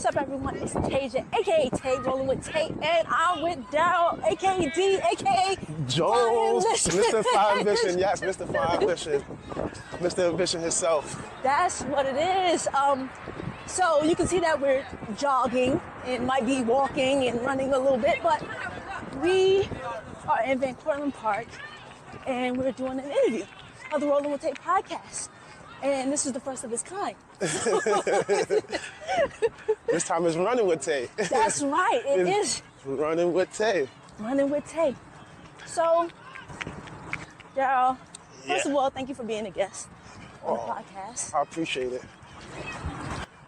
What's up, everyone? It's Tasia, aka Tay, rolling with Tay, and I'm with Darryl, aka D, aka Jones, Mr. Fire Ambition. Yes, Mr. Fire Ambition. Mr. Ambition himself. That's what it is. So you can see that we're jogging and might be walking and running a little bit, but we are in Van Cortlandt Park and we're doing an interview of the Rolling with Tay podcast. And this is the first of its kind. This time it's running with Tay. That's right, it is. Running with Tay. Running with Tay. So, Darryl, first of all, thank you for being a guest on the podcast. I appreciate it.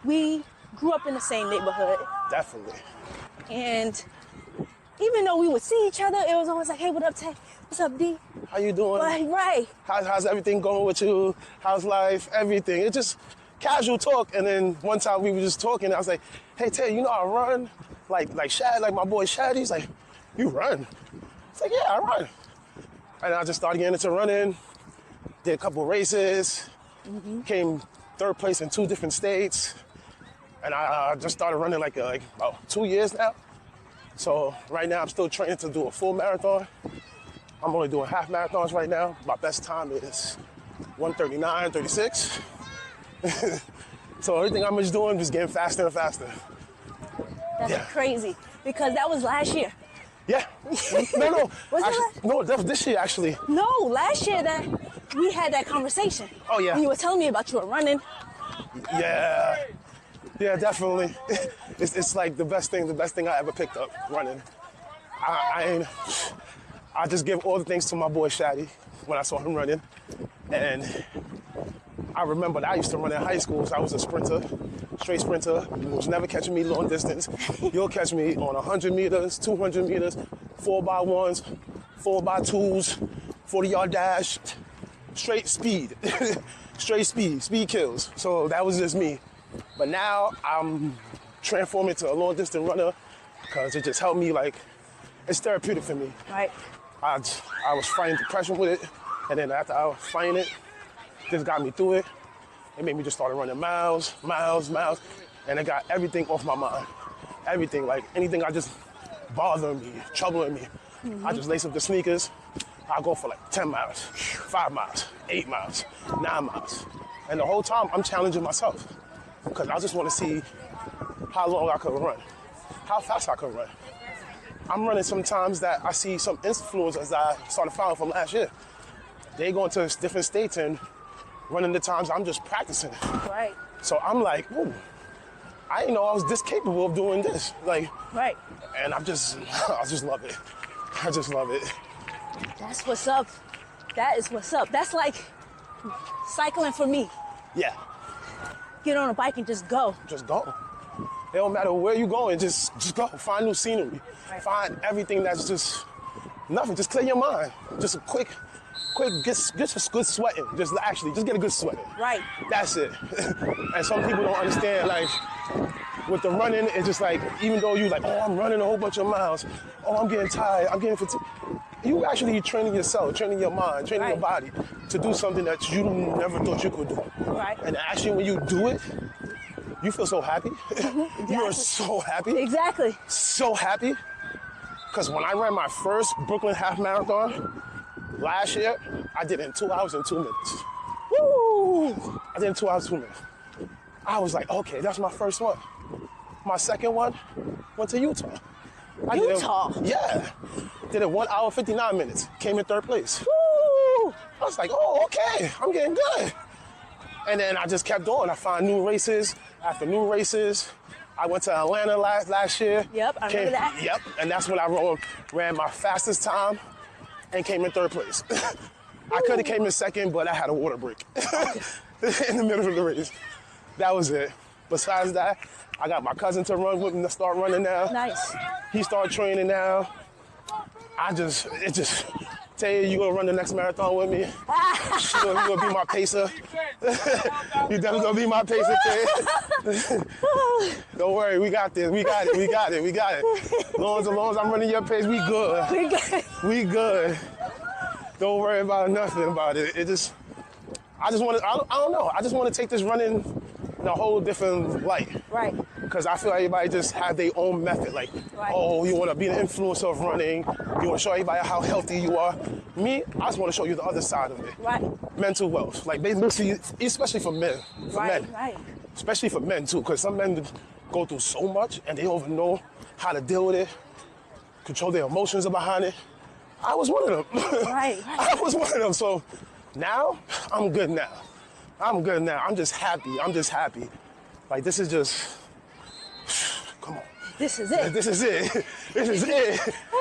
We grew up in the same neighborhood. Definitely. And even though we would see each other, it was always like, hey, what up, Tay? What's up, D? How you doing? Right. How's everything going with you? How's life? Everything. It's just casual talk. And then one time we were just talking. I was like, hey, Tay, you know I run? Like Shad, like my boy Shad. He's like, you run? It's like, yeah, I run. And I just started getting into running. Did a couple races. Came third place in 2 different states. And I just started running like about 2 years now. So right now I'm still training to do a full marathon. I'm only doing half marathons right now. My best time is 1:39:36. So everything I'm just doing is getting faster and faster. That's crazy, because that was last year. Yeah. No. Was it actually, no, that was this year actually. No, last year that we had that conversation. Oh yeah. And you were telling me about you were running. Yeah. Yeah, definitely. It's like the best thing I ever picked up, running. I just give all the things to my boy Shaddy when I saw him running. And I remember that I used to run in high school, so I was a sprinter, straight sprinter. You was never catching me long distance. You'll catch me on 100 meters, 200 meters, 4x1s, 4x2s, 40-yard dash, straight speed. Straight speed kills. So that was just me. But now I'm transforming to a long distance runner because it just helped me, like, it's therapeutic for me. Right. I was fighting depression with it, and then after I was fighting it, just got me through it. It made me just start running miles, and it got everything off my mind. Everything, like anything I just bothering me, troubling me. I just lace up the sneakers. I go for like 10 miles, 5 miles, 8 miles, 9 miles. And the whole time I'm challenging myself because I just want to see how long I could run, how fast I could run. I'm running sometimes that I see some influencers that I started following from last year. They going to different states and running the times I'm just practicing. Right. So I'm like, ooh, I didn't know I was this capable of doing this. Like, right. And I just love it. I just love it. That's what's up. That is what's up. That's like cycling for me. Yeah. Get on a bike and just go. Just go. It don't matter where you going, just go. Find new scenery. Right. Find everything that's just nothing. Just clear your mind. Just a quick, get a good sweating. Just get a good sweating. Right. That's it. And some people don't understand, like, with the running, it's just like, even though you like, oh, I'm running a whole bunch of miles. Oh, I'm getting tired. I'm getting fatigued. You actually training yourself, training your mind, training your body to do something that you never thought you could do. Right. And actually, when you do it, you feel so happy. Exactly. You're so happy. Exactly. So happy. Because when I ran my first Brooklyn half marathon last year, I did it in 2 hours and 2 minutes. Woo! I did it in 2 hours, 2 minutes. I was like, okay, that's my first one. My second one went to Utah. Utah? Yeah. Did it 1 hour, 59 minutes. Came in third place. Woo! I was like, oh, okay, I'm getting good. And then I just kept going. I found new races after new races. I went to Atlanta last year. Yep, I remember that. Yep, and that's when I ran my fastest time and came in third place. I could have came in second, but I had a water break in the middle of the race. That was it. Besides that, I got my cousin to run with me to start running now. Nice. He started training now. Tay, you gonna run the next marathon with me? You gonna be my pacer? You definitely gonna be my pacer, Tay. Don't worry, we got this. We got it. As long as I'm running your pace, we good. We good. Don't worry about nothing about it. I don't know. I just want to take this running in a whole different light. Right. because I feel like everybody just have their own method. Like, Right. oh, you want to be an influencer of running. You want to show everybody how healthy you are. Me, I just want to show you the other side of it. Right. Mental wealth. Like, basically, especially for men. For Right, men. right. Especially for men, too, because some men go through so much and they don't even know how to deal with it, control their emotions behind it. I was one of them. Right, right. I was one of them. So now, I'm good now. I'm good now. I'm just happy. I'm just happy. Like, this is just, come on. This is it. This is it. This is it.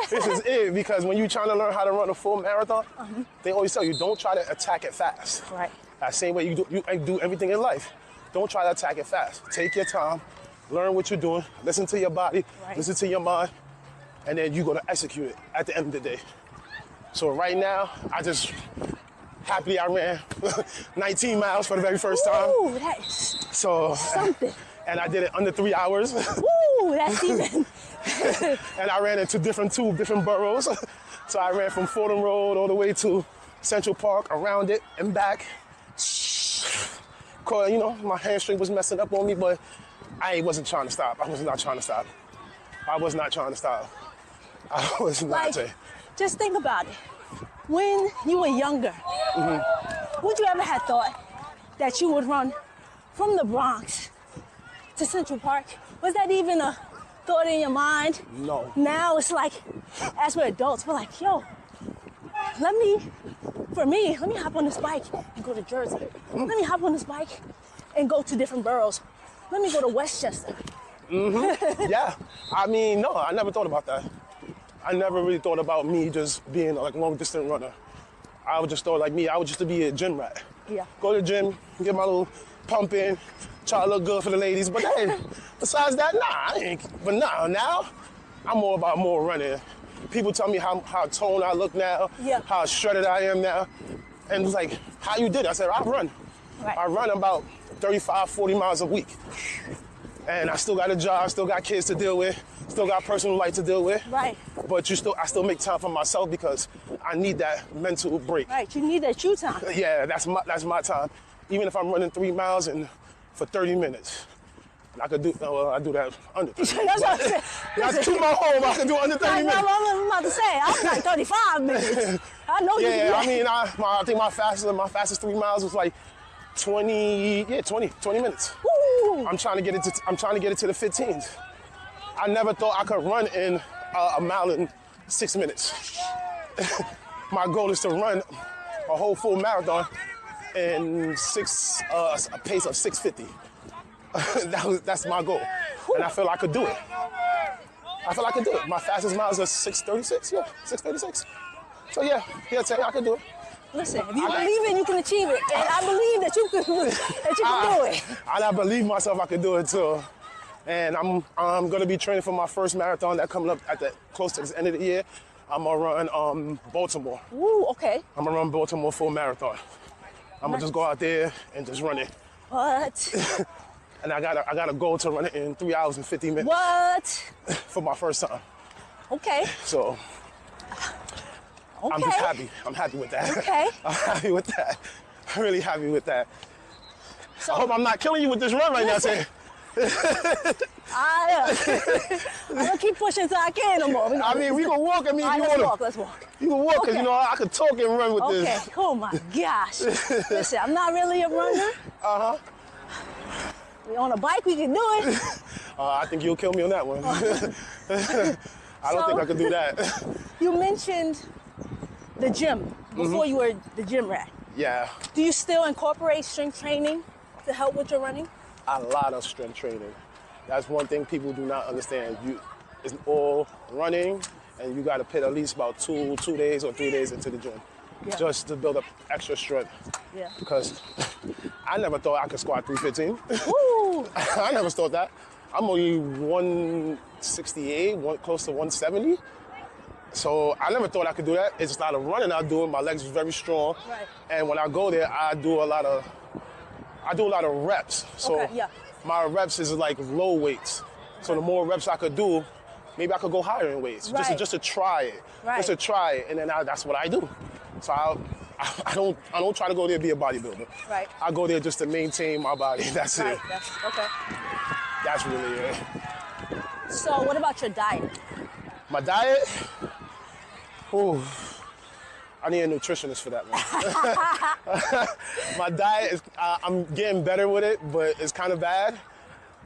This is it. Because when you're trying to learn how to run a full marathon, they always tell you, don't try to attack it fast. Right. That same way you do everything in life. Don't try to attack it fast. Take your time, learn what you're doing, listen to your body, Right. listen to your mind, and then you're gonna execute it at the end of the day. So right now, happily I ran 19 miles for the very first time. Ooh, that is So, something. and I did it under 3 hours. Ooh, that's even. And I ran into two different boroughs. So I ran from Fordham Road all the way to Central Park, around it and back. You know, my hamstring was messing up on me, but I wasn't trying to stop. I was not trying to stop. I was not trying to stop. I was not. Like, just think about it. When you were younger, would you ever have thought that you would run from the Bronx to Central Park? Was that even a thought in your mind? No. Now it's like, as we're adults, we're like, yo, let me hop on this bike and go to Jersey. Let me hop on this bike and go to different boroughs. Let me go to Westchester. Yeah. I mean, no, I never thought about that. I never really thought about me just being like a long distance runner. I would just thought like me, I would just be a gym rat. Yeah. Go to the gym, get my little pump in, try to look good for the ladies. But hey, besides that, nah, I ain't. But now, I'm more about more running. People tell me how toned I look now, Yeah. how shredded I am now. And it's like, how you did it? I said, I run. Right. I run about 35, 40 miles a week. And I still got a job, still got kids to deal with, still got personal life to deal with. Right. But I still make time for myself because I need that mental break. Right, you need that you time. Yeah, that's my time. Even if I'm running 3 miles for 30 minutes. I could do, I do that under 30 That's what I said. That's 2 miles home, I can do under 30 minutes. I'm about to say, I was like 35 minutes. I know you can do Yeah, that. I mean, I think my fastest 3 miles was like 20 minutes. Woo! I'm trying to get it to the 15s. I never thought I could run in a mile in 6 minutes. My goal is to run a whole full marathon in a pace of 6:50. That's my goal, and I feel I could do it. My fastest miles are 6:36. Yeah, 6:36. So yeah, Tay, I could do it. Listen, if you believe it, you can achieve it. And I believe that you can do it. And I believe myself I can do it too. And I'm gonna be training for my first marathon that coming up close to the end of the year. I'm gonna run Baltimore. Woo, okay. I'm gonna run Baltimore full marathon. I'm gonna just go out there and just run it. What? And I got a goal to run it in 3 hours and 50 minutes What? for my first time. Okay. So Okay. I'm just happy. I'm happy with that. Okay. I'm happy with that. I'm really happy with that. So, I hope I'm not killing you with this run right now, Tay. I'm gonna keep pushing till I can't no more. I mean, we can walk. I mean, All if right, you want let's walk. You can walk, because, Okay. you know, I could talk and run with Okay. this. Oh my gosh. Listen, I'm not really a runner. Uh-huh. We on a bike, we can do it. I think you'll kill me on that one. I don't think I could do that. You mentioned the gym before you were the gym rat. Yeah, Do you still incorporate strength training to help with your running? a lot of strength training. That's one thing people do not understand. It's all running, and you got to put at least about 2 days or 3 days into the gym, Yeah. just to build up extra strength. Yeah. Because I never thought I could squat 315. Woo! I never thought that. I'm only 168, close to 170. So I never thought I could do that. It's just a lot of running I do. My legs are very strong. Right. And when I go there, I do a lot of reps. So Okay, yeah. my reps is like low weights. So the more reps I could do, maybe I could go higher in weights. Right. Just to try it. Right. Just to try it. And then that's what I do. So I don't try to go there to be a bodybuilder. Right. I go there just to maintain my body. That's Right. it. That's okay. That's really it. So what about your diet? My diet? Ooh, I need a nutritionist for that, man. My diet is, I'm getting better with it, but it's kind of bad.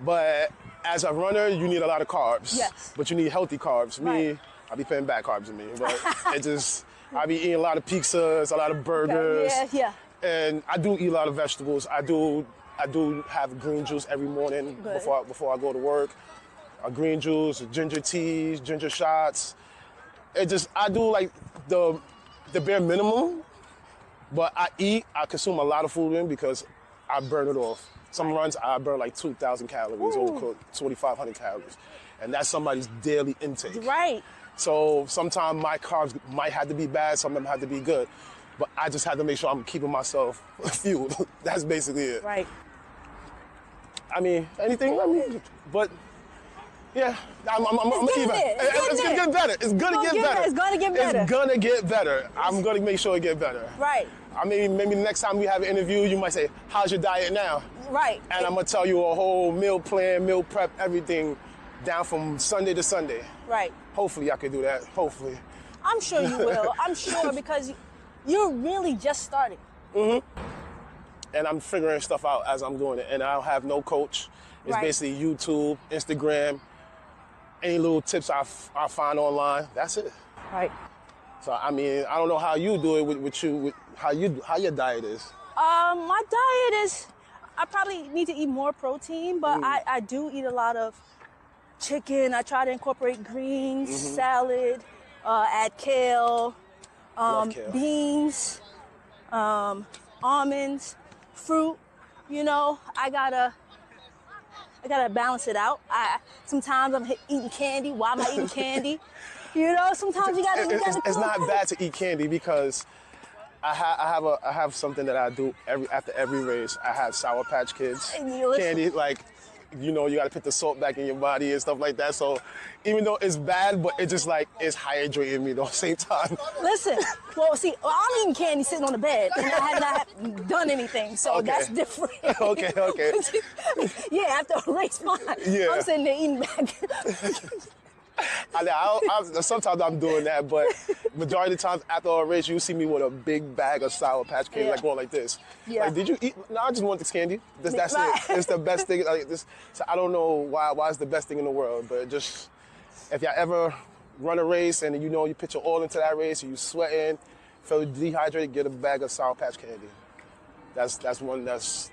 But as a runner, you need a lot of carbs. Yes. But you need healthy carbs. Right. Me, I be putting bad carbs in me. But I be eating a lot of pizzas, a lot of burgers. Okay. Yeah. And I do eat a lot of vegetables. I do have green juice every morning before I go to work. Green juice, ginger teas, ginger shots. I do like the bare minimum, but I consume a lot of food in because I burn it off. Some runs I burn like 2,000 calories, overcooked, 2,500 calories. And that's somebody's daily intake. Right. So sometimes my carbs might have to be bad, some of them have to be good. But I just have to make sure I'm keeping myself fueled. That's basically it. Right. I mean, but yeah, I'm gonna keep it. It's gonna get better. It's gonna get better. It's gonna get better. It's gonna get better. I'm gonna make sure it get better. Right. I mean, maybe the next time we have an interview, you might say, "How's your diet now?" Right. And I'm gonna tell you a whole meal plan, meal prep, everything, down from Sunday to Sunday. Right. Hopefully, I could do that. Hopefully. I'm sure you will. I'm sure because you're really just starting. Mm-hmm. And I'm figuring stuff out as I'm doing it. And I don't have no coach. It's basically YouTube, Instagram, any little tips I find online. That's it. Right. So I mean, I don't know how you do it with how your diet is. My diet is, I probably need to eat more protein, but I do eat a lot of chicken. I try to incorporate greens, salad, add kale, Kale. beans, almonds, fruit. You know, I gotta balance it out. Sometimes I'm eating candy. Why am I eating candy? You know, sometimes you gotta. It's not bad to eat candy because I have something that I do after every race. I have Sour Patch Kids candy, like, you know, you got to put the salt back in your body and stuff like that. So even though it's bad, but it's just like, it's hydrating me at the same time. Listen, well, see, I'm eating candy sitting on the bed and I have not done anything, so that's different. Okay. Yeah, after a race, fine. Yeah. I'm sitting there eating back. Sometimes I'm doing that, but majority of the times after a race, you see me with a big bag of Sour Patch Kids, like going like this. Yeah. Like, did you eat? No, I just want this candy. That's it. It's the best thing. Like this. So I don't know why it's the best thing in the world, but just if y'all ever run a race and you know you put your all into that race, and you sweating, feel dehydrated, get a bag of Sour Patch candy. That's one that's.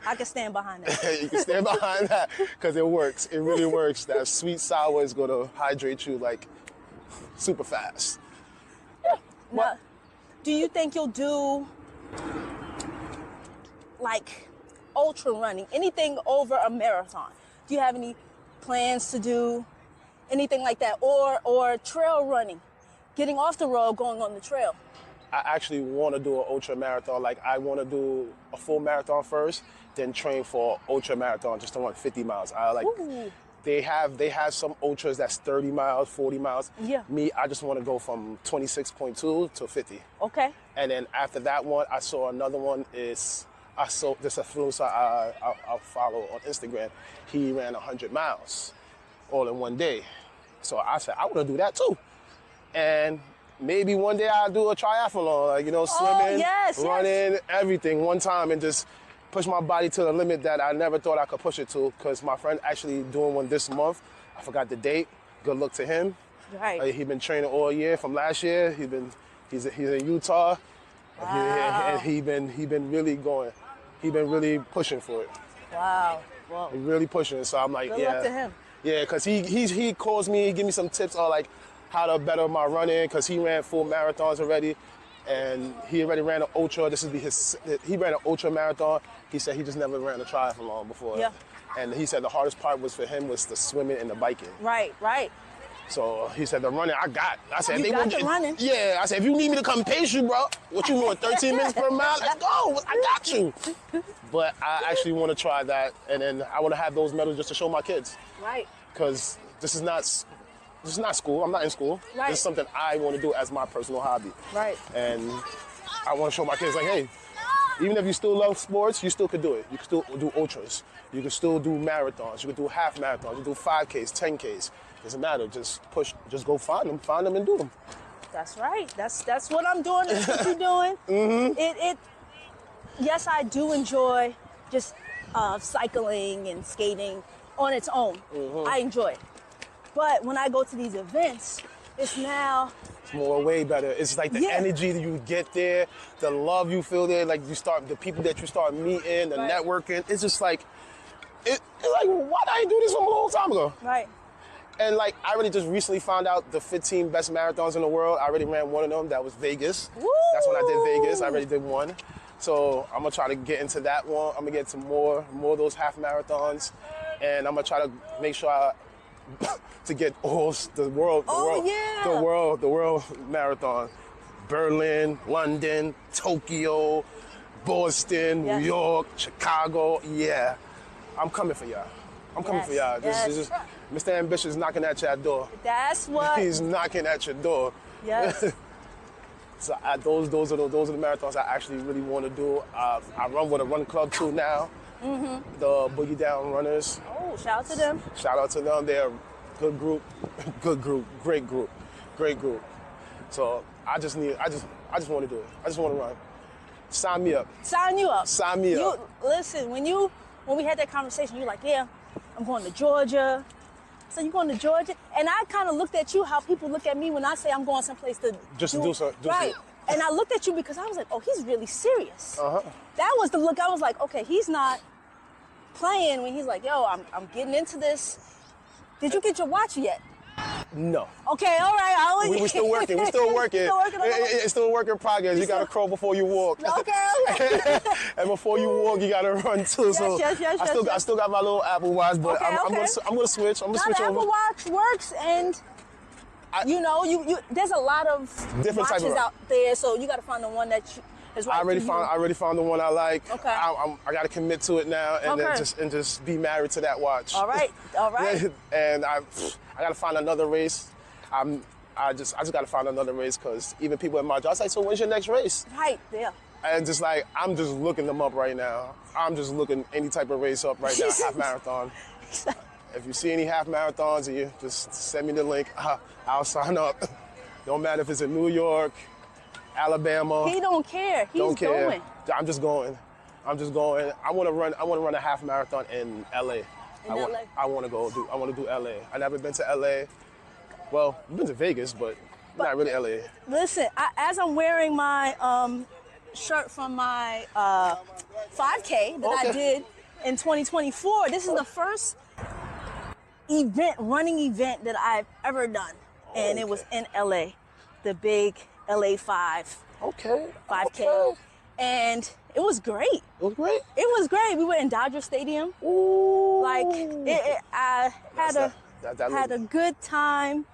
I can stand behind that. You can stand behind that because it works. It really works. That sweet sour is going to hydrate you like super fast. Now, do you think you'll do like ultra running, anything over a marathon? Do you have any plans to do anything like that, or trail running, getting off the road, going on the trail? I actually want to do an ultra marathon. Like, I want to do a full marathon first, then train for ultra marathon just to run 50 miles. They have some ultras that's 30 miles, 40 miles. Yeah. Me, I just want to go from 26.2 to 50. Okay. And then after that one, I saw another one there's a influencer I follow on Instagram. He ran 100 miles all in one day. So I said, I want to do that too. And maybe one day I'll do a triathlon, like, you know, swimming, running, everything one time, and just push my body to the limit that I never thought I could push it to. Because my friend actually doing one this month. I forgot the date. Good luck to him. Right. He's been training all year from last year. He's in Utah. Wow. And he been really going. He been really pushing for it. Wow. Whoa. Really pushing. So I'm like, Good luck to him. Yeah, because he calls me, give me some tips on like how to better my running, because he ran full marathons already, and he already ran an ultra. He ran an ultra marathon. He said he just never ran a triathlon before. Yeah. And he said the hardest part was for him was the swimming and the biking. Right. So he said the running I got. I said You got the running. Yeah. I said if you need me to come pace you, bro, what you want, 13 minutes per mile? Let's go. I got you. But I actually want to try that, and then I want to have those medals just to show my kids. Right. Because this is not school. I'm not in school. Right. This is something I want to do as my personal hobby. Right. And I want to show my kids, like, hey, Even if you still love sports, you still could do it. You can still do ultras. You can still do marathons. You can do half marathons. You can do 5Ks, 10Ks. Doesn't matter. Just push. Just go find them and do them. That's right. That's what I'm doing. That's what you're doing. Mm-hmm. Yes, I do enjoy just cycling and skating on its own. Mm-hmm. I enjoy it. But when I go to these events, it's more way better. It's like the energy that you get there, the love you feel there, like the people that you start meeting, the networking. It's just like, it's like, why did I do this from a long time ago? Right. And like, I really just recently found out the 15 best marathons in the world. I already ran one of them. That was Vegas. Woo! That's when I did Vegas. I already did one. So I'm gonna try to get into that one. I'm gonna get to more of those half marathons, and I'm gonna try to make sure to get all the world marathon, Berlin, London, Tokyo, Boston, New York, Chicago. Yeah, I'm coming for y'all. I'm coming for y'all. This is Mr. Ambitious is knocking at your door. That's what he's knocking at your door. Yes. So those are the marathons I actually really want to do. I run with a run club too now. Mm-hmm. The Boogie Down Runners. Oh, shout out to them. Shout out to them. They're a good group, great group. So I just want to do it. I just want to run. Sign me up. Sign you up. Sign me up. Listen, when we had that conversation, you're like, yeah, I'm going to Georgia. So you going to Georgia? And I kind of looked at you how people look at me when I say I'm going someplace to do something. Right. And I looked at you because I was like, oh, he's really serious. Uh-huh. That was the look. I was like, okay, he's not playing when he's like, yo, I'm getting into this. Did you get your watch yet? No. Okay, all right. We're still working. We're still working. It's still a work in progress. You got to crawl before you walk. Okay. And before you walk, you got to run too. I still got my little Apple Watch, but I'm going to switch. I'm going to switch over. Apple Watch works, and there's a lot of different watches out there, so you got to find the one that is right. I already found the one I like. Okay. I got to commit to it now, and then just be married to that watch. All right. And I got to find another race. I just got to find another race because even people at my job, I was like, so when's your next race? Right, yeah. And just like, I'm just looking them up right now. I'm just looking any type of race up right now, half marathon. If you see any half marathons, you just send me the link. I'll sign up. Don't matter if it's in New York, Alabama. He don't care. He's going. I'm just going. I want to run a half marathon in LA. I want to do LA. I've never been to LA. Well, I've been to Vegas, but not really LA. Listen, as I'm wearing my shirt from my 5K that I did in 2024, this is the first running event that I've ever done. And it was in LA, the big LA 5. 5K. Okay. And it was great. It was great? It was great. We were in Dodger Stadium. Ooh. Like, I had a good time.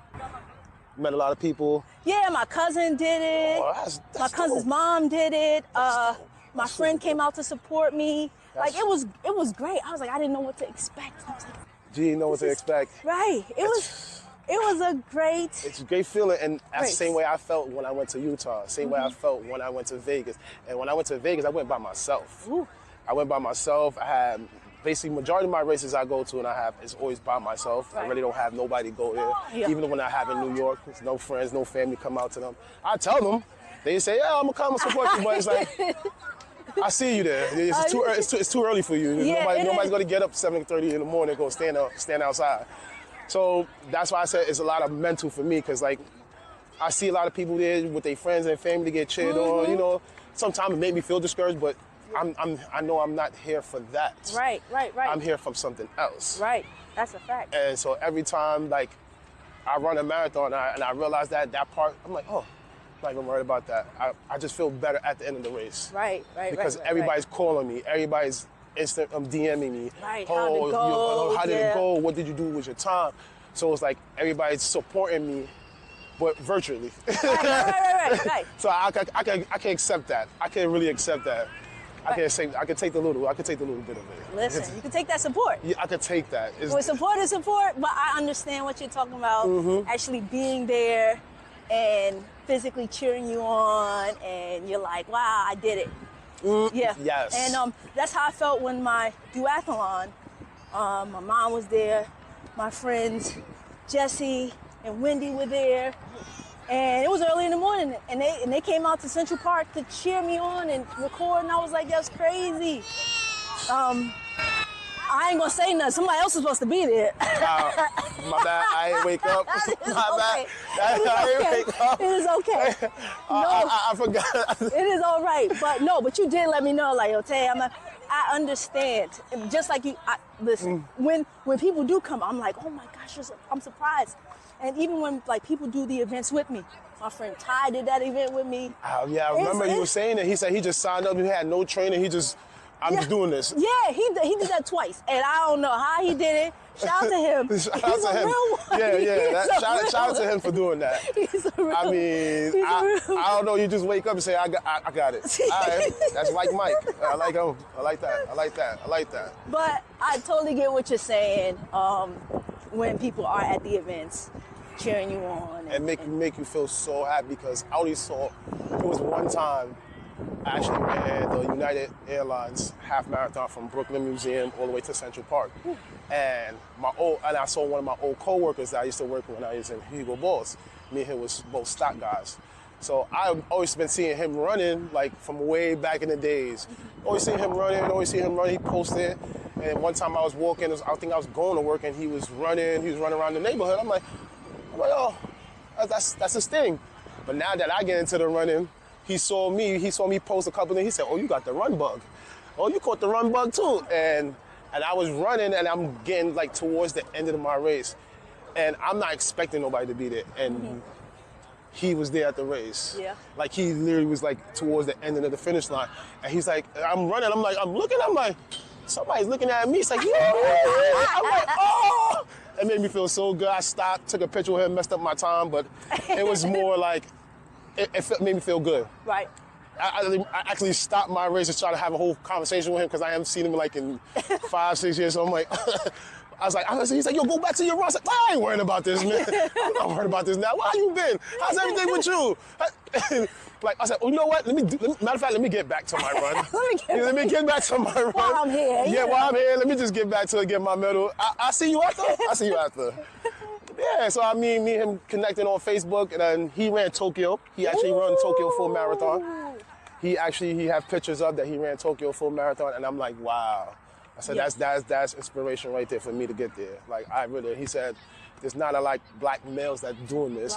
Met a lot of people. Yeah, my cousin did it. Oh, that's my cousin's mom did it. My friend came out to support me. Like, it was great. I was like, I didn't know what to expect. I was like, you didn't know what to expect. Right. It was a great... It's a great feeling, and that's the same way I felt when I went to Utah, same way I felt when I went to Vegas. And when I went to Vegas, I went by myself. Ooh. I went by myself. I had, basically, majority of my races I go to is always by myself. Right. I really don't have nobody go there. Yeah. Even when I have in New York, there's no friends, no family come out to them. I tell them, they say, yeah, I'm going to come and support you, but it's like... I see you there. It's too early for you. Yeah, nobody's going to get up 7:30 in the morning and go stand outside. So that's why I said it's a lot of mental for me, because like I see a lot of people there with their friends and family get cheered on. Sometimes it made me feel discouraged, but I know I'm not here for that. Right. I'm here for something else. Right. That's a fact. And so every time like I run a marathon and I realize that part, I'm like, oh. I'm not even worried about that. I just feel better at the end of the race. Right. Because everybody's calling me. Everybody's DMing me. Right. How did it go? What did you do with your time? So it's like everybody's supporting me, but virtually. Right. So I can accept that. I can really accept that. I can take the little bit of it. Listen, you can take that support. Yeah, I can take that. Support is support, but I understand what you're talking about. Actually being there and physically cheering you on, and you're like, wow, I did it. Yeah. Yes. And that's how I felt when my duathlon. My mom was there, my friends Jesse and Wendy were there, and it was early in the morning, and they came out to Central Park to cheer me on and record, and I was like, that's crazy. I ain't gonna say nothing. Somebody else is supposed to be there. My bad. I ain't wake up. My Okay. bad. I ain't wake up. It is okay. No, I forgot. it is all right. But you did let me know, like, yo, Tay, I understand. Just like you, listen, when people do come, I'm like, oh my gosh, I'm surprised. And even when like people do the events with me, my friend Ty did that event with me. Yeah, I remember you were saying that. He said he just signed up. He had no training. I'm just doing this. Yeah, he did that twice, and I don't know how he did it. Shout out to him. Shout out to him. Real one. Yeah. Shout out to him for doing that. He's a real I mean, I don't know. You just wake up and say, I got it. All right. That's like Mike. I like him. I like that. But I totally get what you're saying. When people are at the events, cheering you on, and make you feel so happy, because I only saw, it was one time I actually ran the United Airlines half marathon from Brooklyn Museum all the way to Central Park. And I saw one of my old coworkers that I used to work with when I was in Hugo Boss. Me and him was both stock guys. So I've always been seeing him running, like from way back in the days. Always see him running, he posted. And one time I was walking, I think I was going to work, and he was running around the neighborhood. I'm like, oh, that's his thing. But now that I get into the running, he saw me post a couple things. He said, oh, you got the run bug. Oh, you caught the run bug too. And I was running, and I'm getting like towards the end of my race. And I'm not expecting nobody to be there. And he was there at the race. Yeah. Like he literally was like towards the end of the finish line. And he's like, I'm running, I'm like, somebody's looking at me. He's like, yeah. I'm like, oh. It made me feel so good. I stopped, took a picture with him, messed up my time, but it was more like, it made me feel good. Right. I actually stopped my race to try to have a whole conversation with him, because I haven't seen him like in 5-6 years. So I'm like, he's like, yo, go back to your run. I was like, I ain't worrying about this, man. I'm not worried about this now. Where you been? How's everything with you? Like I said, oh, you know what? Matter of fact, let me get back to my run. Let me get back to my run. While I'm here. Yeah, while I'm here, let me just get back to it, get my medal. I'll see you after. Yeah, so I mean, me and him connected on Facebook, and then he ran Tokyo. He actually ran Tokyo full marathon. He have pictures of that he ran Tokyo full marathon, and I'm like, wow. I said, that's inspiration right there for me to get there. Like, he said, there's not a like black males that doing this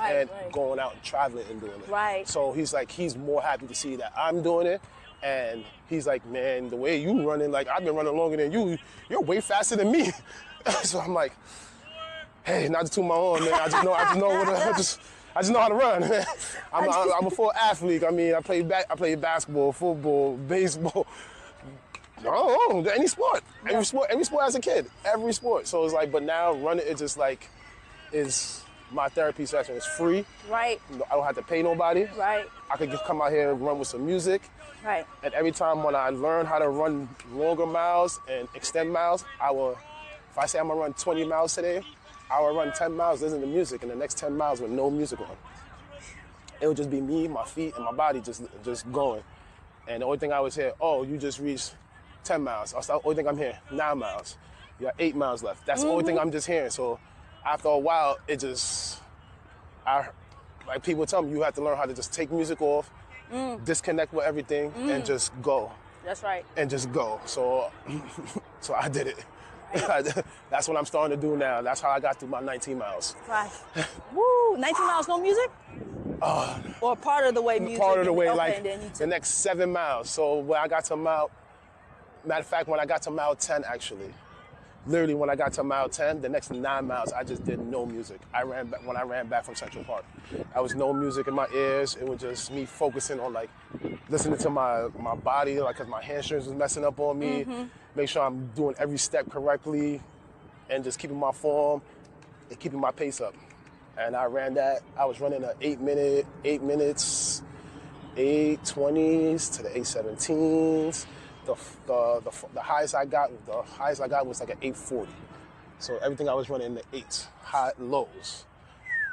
going out and traveling and doing it. Right. So he's like, he's more happy to see that I'm doing it. And he's like, man, the way you running, like I've been running longer than you. You're way faster than me. So I'm like, hey, not to toot my horn, man. I just know how to run, man. I'm a full athlete. I mean, I play basketball, football, baseball. Oh, any sport. Every sport as a kid. Every sport. So it's like, but now running, it's just like, is my therapy session. It's free. Right. I don't have to pay nobody. Right. I could just come out here and run with some music. Right. And every time when I learn how to run longer miles and extend miles, if I say I'm gonna run 20 miles today, I will run 10 miles listening to music, and the next 10 miles with no music on. It would just be me, my feet, and my body just going. And the only thing I would hear, oh, you just reached 10 miles. That's the only thing I'm hearing, 9 miles. You got 8 miles left. That's the only thing I'm just hearing. So after a while, like people tell me, you have to learn how to just take music off, disconnect with everything, and just go. That's right. And just go. So I did it. Right. That's what I'm starting to do now. That's how I got through my 19 miles. Right. Woo! 19 miles, no music? Or part of the way music? Part of the way, okay, like the next 7 miles. So when I got to matter of fact, when I got to mile 10, actually, literally when I got to mile 10, the next 9 miles, I just did no music. When I ran back from Central Park. I was no music in my ears. It was just me focusing on like listening to my body, like because my hamstrings was messing up on me. Make sure I'm doing every step correctly and just keeping my form and keeping my pace up. And I ran that. I was running an 8 minutes, 8:20s to the 8:17s. The highest I got was like an 8:40. So everything I was running in the 8s, high lows.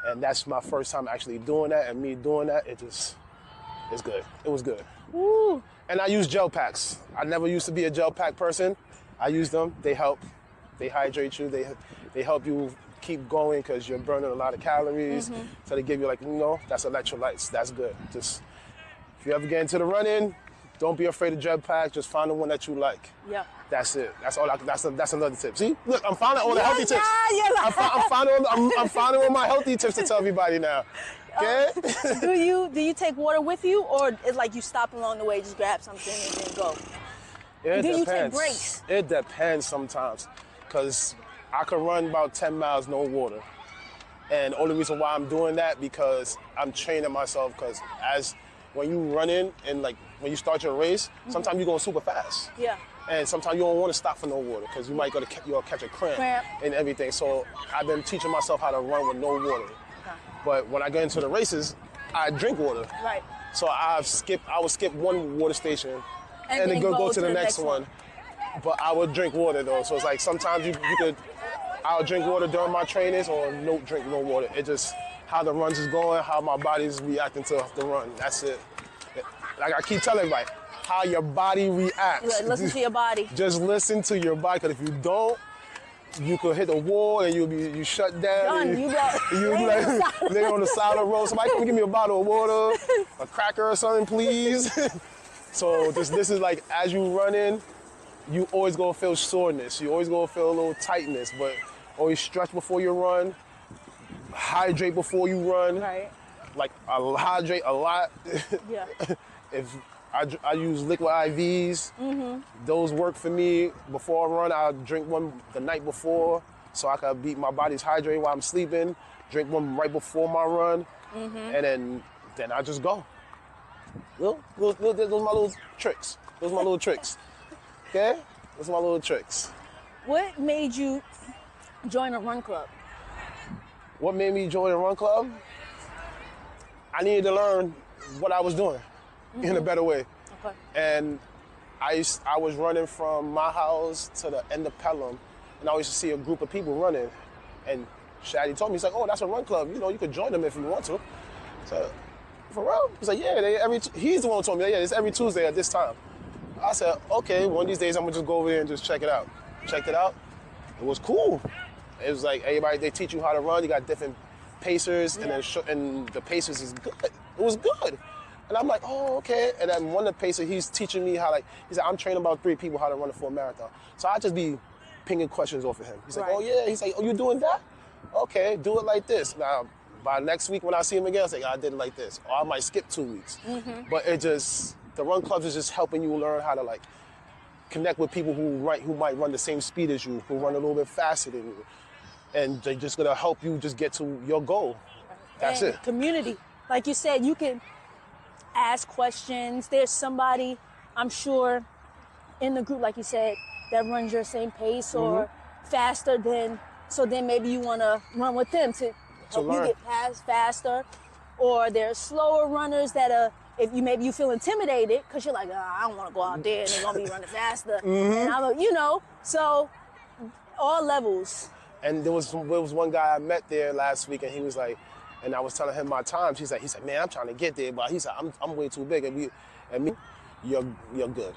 And that's my first time actually doing that, and me doing that, it's good. It was good. Woo. And I use gel packs. I never used to be a gel pack person. I use them. They help. They hydrate you. They help you keep going because you're burning a lot of calories. So they give you like, that's electrolytes. That's good. Just if you ever get into the running, don't be afraid of gel pack. Just find the one that you like. Yeah. That's it. That's all. That's another tip. See, look, I'm finding all the healthy tips. Yeah. I'm finding all my healthy tips to tell everybody now. Okay. Do you take water with you, or it's like you stop along the way, just grab something and then go? It Do depends. you take breaks? It depends sometimes, because I could run about 10 miles no water. And the only reason why I'm doing that because I'm training myself, because when you run in and like when you start your race, sometimes you're going super fast. Yeah. And sometimes you don't want to stop for no water because you might you'll catch a cramp and everything. So I've been teaching myself how to run with no water. Okay. But when I get into the races, I drink water. Right. So I would skip one water station and then go to the next one. But I would drink water though. So it's like sometimes I'll drink water during my trainings or drink no water. It just how the runs is going, how my body's reacting to the run. That's it. Like I keep telling everybody, how your body reacts. Listen to your body. Just listen to your body, because if you don't, you could hit a wall and you shut down. Done. You'll be like lay on the side of the road. Somebody come give me a bottle of water, a cracker or something, please. So this is like, as you run in, you always gonna feel soreness. You always gonna feel a little tightness, but always stretch before you run. Hydrate before you run. Right. Like hydrate a lot. Yeah. If I use liquid IVs, those work for me. Before I run, I'll drink one the night before so I can keep my body's hydrated while I'm sleeping. Drink one right before my run, and then I just go. Those are my little tricks. Those are my little tricks. Okay? Those are my little tricks. What made you join a run club? What made me join a run club? I needed to learn what I was doing in a better way. Okay. And I was running from my house to the end of Pelham, and I used to see a group of people running. And Shaddy told me, he's like, oh, that's a run club. You could join them if you want to. So, for real? He's like, yeah, he's the one who told me, yeah, it's every Tuesday at this time. I said, okay, one of these days I'm gonna just go over there and just check it out. Checked it out. It was cool. It was like they teach you how to run. You got different pacers, and the pacers is good. It was good. And I'm like, oh, okay. And then one of the pacers, he's teaching me how, he's like, I'm training about 3 people how to run a full marathon. So I just be pinging questions off of him. He's like, oh yeah. He's like, oh, you doing that? Okay, do it like this. Now, by next week when I see him again, I say, I did it like this. Or I might skip 2 weeks. But the run clubs is just helping you learn how to connect with people who might run the same speed as you, who run a little bit faster than you. And they're just gonna help you just get to your goal. That's it. Community. Like you said, you can ask questions. There's somebody, I'm sure, in the group, like you said, that runs your same pace or faster than, so then maybe you wanna run with them to help you get past faster. Or there's slower runners that if you feel intimidated because you're like, I don't want to go out there and they're gonna be running faster. And I'm so all levels. And there was one guy I met there last week, and he was like, and I was telling him my times. He's like, man, I'm trying to get there, but he said, I'm way too big, and me, you're good,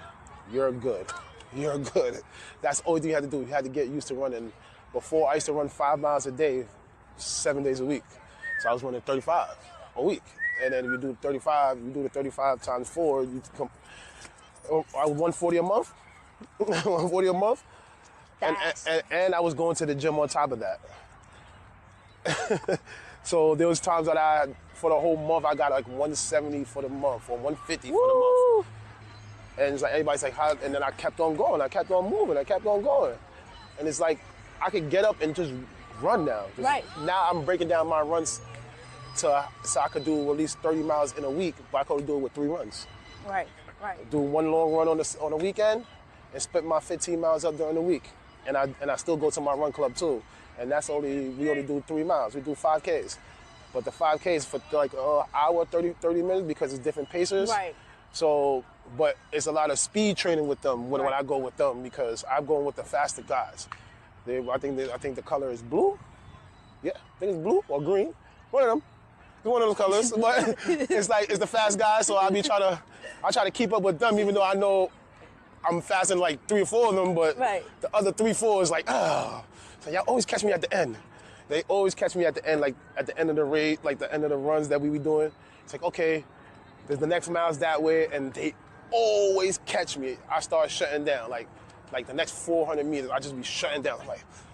you're good. That's the only thing you had to do. You had to get used to running. Before, I used to run 5 miles a day, 7 days a week. So I was running 35 a week. And then if you do the 35 times 4, you come 140 a month. 140 a month. And I was going to the gym on top of that. So there was times that for the whole month, I got 170 for the month or 150 for the month. And it's like, everybody's like, how? And then I kept on going. I kept on moving. I kept on going. And it's like, I could get up and just run now. Now I'm breaking down my runs so I could do at least 30 miles in a week, but I could do it with 3 runs. Right. Do one long run on the weekend and split my 15 miles up during the week. And I still go to my run club too. And we only do 3 miles. We do 5Ks. But the 5Ks for an hour, 30 minutes because it's different pacers. Right. So, but it's a lot of speed training with them when I go with them because I'm going with the faster guys. I think the color is blue. Yeah, I think it's blue or green. One of them. one of those colors. But it's the fast guy, so I try to keep up with them, even though I know I'm faster than like 3 or 4 of them, but the other 3, 4 is like, oh. So y'all always catch me at the end. They always catch me at the end, like at the end of the race, like the end of the runs that we be doing. It's like, okay, there's the next miles that way, and they always catch me. I start shutting down, like the next 400 meters, I just be shutting down.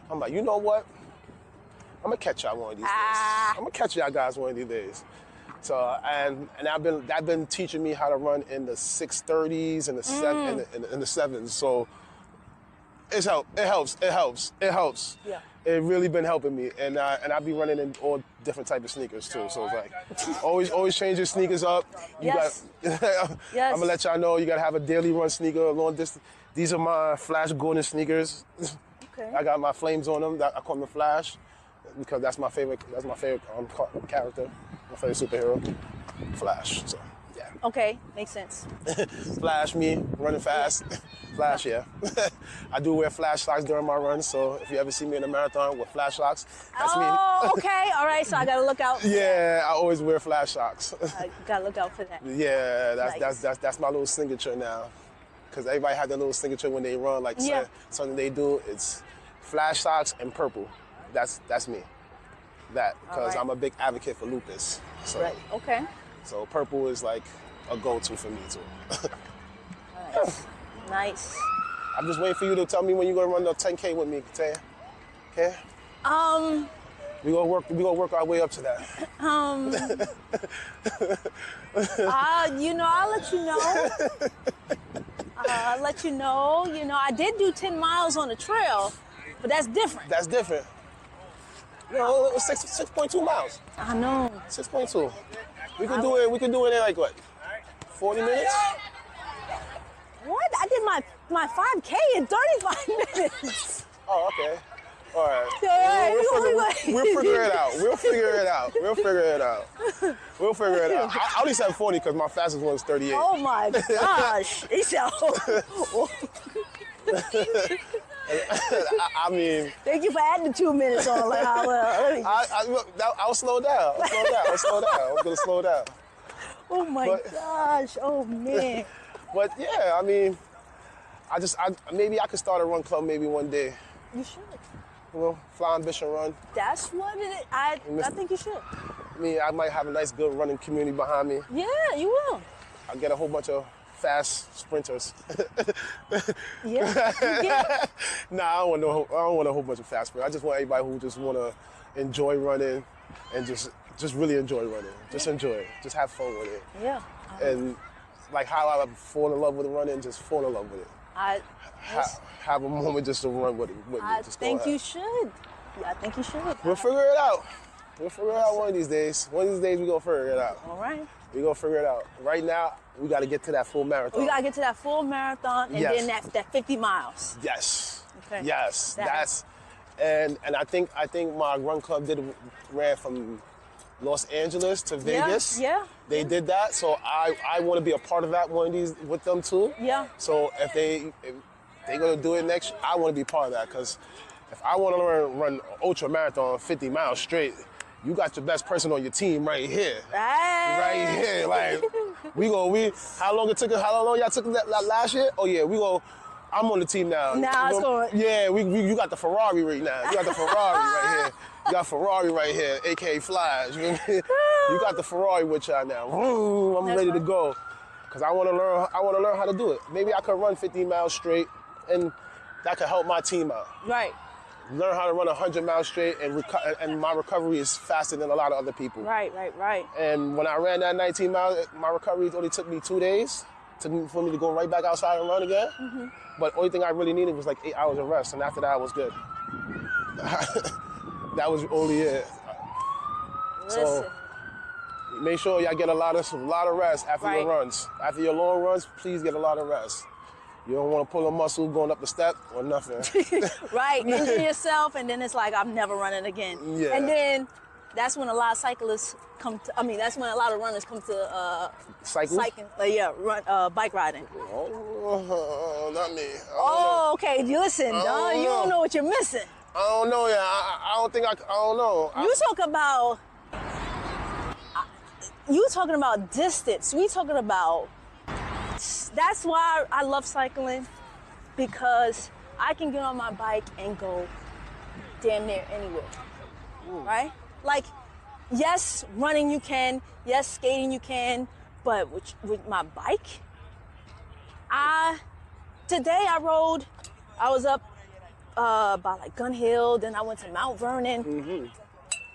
I'm like, you know what? I'm gonna catch y'all one of these days. I'm gonna catch y'all guys one of these days. So and that's been teaching me how to run in the 6:30s and the 7s. So it helps. Yeah. It really been helping me, and I be running in all different type of sneakers too. So it's like always change your sneakers up. Yes. I'm gonna let y'all know you gotta have a daily run sneaker, a long distance. These are my Flash Gordon sneakers. Okay. I got my flames on them. I call them the Flash because that's my favorite. That's my favorite character, my favorite superhero, Flash. So yeah. Okay, makes sense. Flash me running fast. Flash, yeah. I do wear flash socks during my runs, so if you ever see me in a marathon with flash socks, that's me. Oh, okay. All right, so I gotta look out. Yeah, I always wear flash socks. I gotta look out for that. Yeah, that's my little signature now. Because everybody has their little signature when they run, like something they do. It's flash socks and purple. That's me. Because I'm a big advocate for lupus. So, right. Okay. So purple is like a go-to for me too. Nice. Nice. I'm just waiting for you to tell me when you're gonna run the 10K with me, Taya. Okay? We gonna work our way up to that. I'll let you know. I'll let you know. You know, I did do 10 miles on the trail, but that's different. That's different. No, it was 6.2 miles. I know. 6.2. We could do it in like what? 40 minutes? What? I did my 5K in 35 minutes. Oh, okay. All right. We'll figure it out. We'll figure it out. I only said 40 because my fastest one is 38. Oh my gosh. I mean. Thank you for adding the 2 minutes on. Like, I'll slow down. I'm gonna slow down. Oh my gosh. Oh man. But yeah, I mean, maybe I could start a run club maybe one day. You should. You know, Fly Ambition Run. That's what it is. I think you should. I mean, I might have a nice, good running community behind me. Yeah, you will. I'll get a whole bunch of fast sprinters. Yeah, you get. Nah, I don't want a whole bunch of fast sprinters. I just want everybody who just want to enjoy running and just really enjoy running. Just enjoy it. Just have fun with it. Yeah. And like how I fall in love with running, just fall in love with it. Have a moment just to run with me. I think you should. Yeah, I think you should. We'll figure it out. One of these days. One of these days we're going to figure it out. All right. We're going to figure it out. Right now, we got to get to that full marathon. We got to get to that full marathon and then that 50 miles. Yes. Okay. Yes. And I think my run club ran from Los Angeles to Vegas. Yeah. They did that, so I want to be a part of that one of these with them too. Yeah. So if they're gonna do it next, I want to be part of that because if I want to run ultra marathon 50 miles straight, you got your best person on your team right here. Right here. Like how long y'all took that last year? Oh yeah, I'm on the team now. Now it's going. Yeah, you got the Ferrari right now. You got the Ferrari right here. You got Ferrari right here, aka Flash. You know what I mean? You got the Ferrari with y'all now. I'm ready to go. Cause I want to learn how to do it. Maybe I could run 50 miles straight, and that could help my team out. Right. Learn how to run 100 miles straight, and my recovery is faster than a lot of other people. Right. And when I ran that 19 miles, my recovery only took me 2 days for me to go right back outside and run again. Mm-hmm. But only thing I really needed was like 8 hours of rest, and after that I was good. That was only it. Listen. So make sure y'all get a lot of rest after your runs. After your long runs, please get a lot of rest. You don't want to pull a muscle going up the step or nothing. Right, injure yourself, and then it's like, I'm never running again. Yeah. And then that's when a lot of cyclists that's when a lot of runners come to bike riding. Oh, not me. Okay, listen, you don't know what you're missing. I don't know, yeah. I don't know. You talk about, you talking about distance. We talking about, that's why I love cycling, because I can get on my bike and go damn near anywhere, right? Like, yes, running you can, yes, skating you can, but with my bike, today I rode, I was up by like Gun Hill, then I went to Mount Vernon,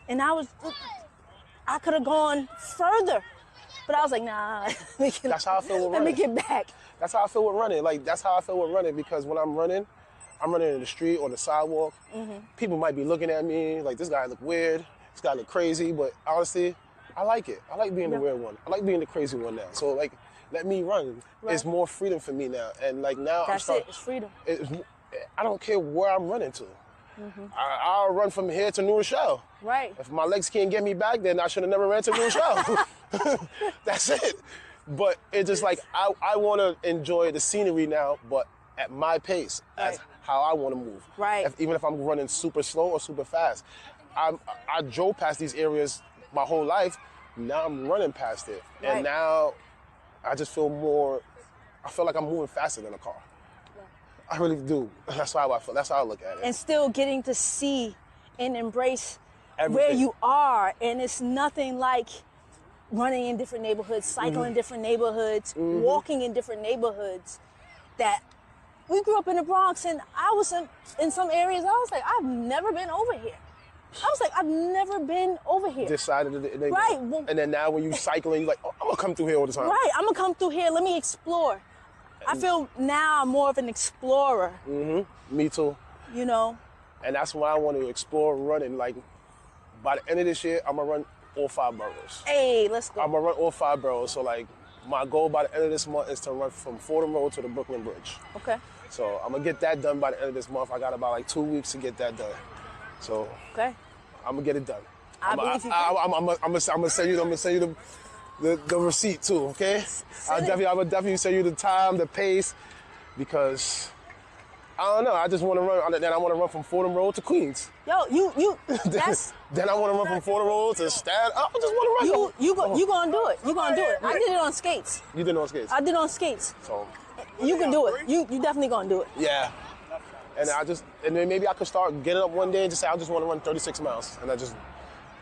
and I could have gone further, but I was like, nah. That's how I feel with running. Let me get back. That's how I feel with running. Like, that's how I feel with running, because when I'm running in the street or the sidewalk. People might be looking at me like, this guy look weird, this guy look crazy, but honestly, I like it. I like being the weird one. I like being the crazy one now. So like, let me run. Right. It's more freedom for me now. And like now, it's freedom. I don't care where I'm running to. I'll run from here to New Rochelle. Right. If my legs can't get me back, then I should have never ran to New Rochelle. That's it. But it's just like, I want to enjoy the scenery now, but at my pace, as how I want to move. Right. Even if I'm running super slow or super fast. I drove past these areas my whole life. Now I'm running past it. Right. And now I just feel I feel like I'm moving faster than a car. I really do. That's how I feel. That's how I look at it. And still getting to see and embrace Everything. where you are. And it's nothing like running in different neighborhoods, cycling in different neighborhoods, walking in different neighborhoods. That we grew up in the Bronx, and I was in some areas, I was like, I've never been over here. I was like, I've never been over here. This side of the neighborhood. Right. And then now when you cycling, you're like, oh, I'm going to come through here all the time. Right. I'm going to come through here. Let me explore. I feel now I'm more of an explorer. Me too. You know? And that's why I want to explore running. Like, by the end of this year, I'm going to run all 5 boroughs. Hey, let's go. I'm going to run all 5 boroughs. So, like, my goal by the end of this month is to run from Fordham Road to the Brooklyn Bridge. Okay. So, I'm going to get that done by the end of this month. I got about, like, 2 weeks to get that done. So, okay. I'm going to get it done. I believe you can. I'm gonna send you the receipt too, okay? I would definitely send you the time, the pace, because I don't know. I just want to run. Then I want to run from Fordham Road to Queens. Yo, that's. Then I want to run from Fordham Road to Staten. I just want to run. You gonna do it? You gonna do it? I did it on skates. You did it on skates. I did it on skates. So you can do it. You definitely gonna do it. Yeah. And then maybe I could start getting up one day and just say I just want to run 36 miles,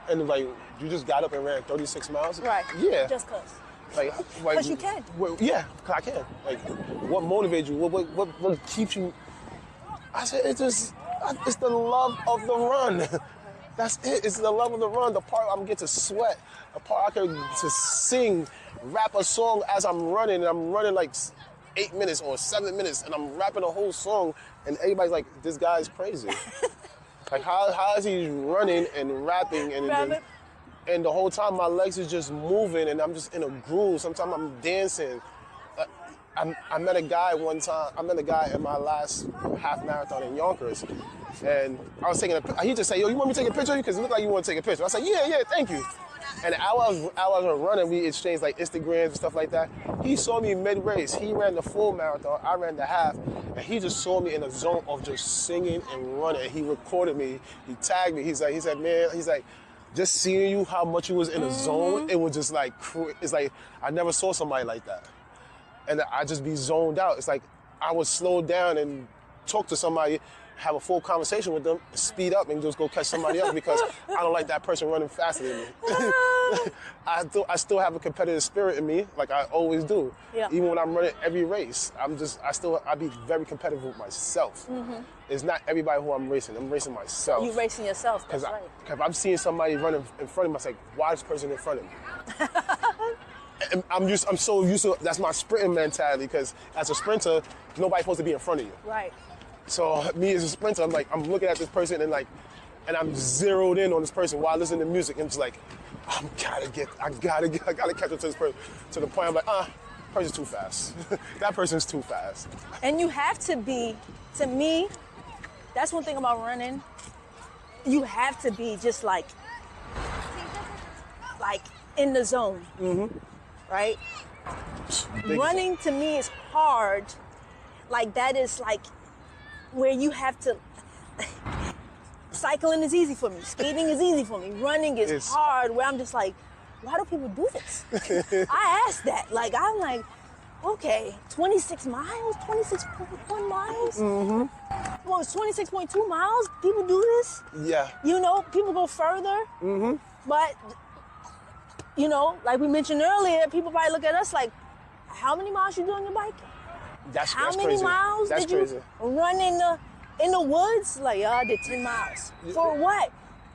and like you just got up and ran 36 miles. Right. Yeah. Just cause. Like, because you can. Yeah, cause I can. Like, what motivates you? What keeps you? I said it's the love of the run. That's it. It's the love of the run. The part I'm get to sweat. The part I can to sing, rap a song as I'm running, and I'm running like 8 minutes or 7 minutes, and I'm rapping a whole song, and everybody's like, this guy's crazy. Like, how is he running and rapping and the whole time my legs is just moving and I'm just in a groove. Sometimes I'm dancing. I met a guy one time. I met a guy in my last half marathon in Yonkers, and I was taking he just said, yo, you want me to take a picture of you? Because it looked like you want to take a picture. I said, yeah, thank you. And I was running, we exchanged like Instagrams and stuff like that. He saw me mid-race. He ran the full marathon, I ran the half, and he just saw me in a zone of just singing and running. He recorded me, he tagged me. He said, man, just seeing you, how much you was in a zone, it was just like, it's like, I never saw somebody like that. And I just be zoned out. It's like, I would slow down and talk to somebody, have a full conversation with them, speed up and just go catch somebody else because I don't like that person running faster than me. I still have a competitive spirit in me, like I always do. Yeah. Even when I'm running every race, I be very competitive with myself. It's not everybody who I'm racing myself. You racing yourself, that's right. Because I'm seeing somebody running in front of me, I say, why is this person in front of me? And I'm so used to, that's my sprinting mentality, because as a sprinter, nobody's supposed to be in front of you. Right. So me as a sprinter, I'm looking at this person and I'm zeroed in on this person while listening to music, and it's like, I gotta catch up to this person, to the point I'm like, person's too fast. That person's too fast. And you have to be, to me, that's one thing about running, you have to be just like in the zone, right? Running to me is hard. Like that is like where you have to, cycling is easy for me, skating is easy for me, running is hard, where I'm just like, why do people do this? I asked that. Like, I'm like, okay, 26 miles, 26.1 miles? Mm-hmm. Well, it's 26.2 miles? People do this? Yeah. You know, people go further. Mm-hmm. But, you know, like we mentioned earlier, people probably look at us like, how many miles you do on your bike? That's How many crazy. miles That's did crazy. you run in the woods? Like, yeah, I did 10 miles. For what?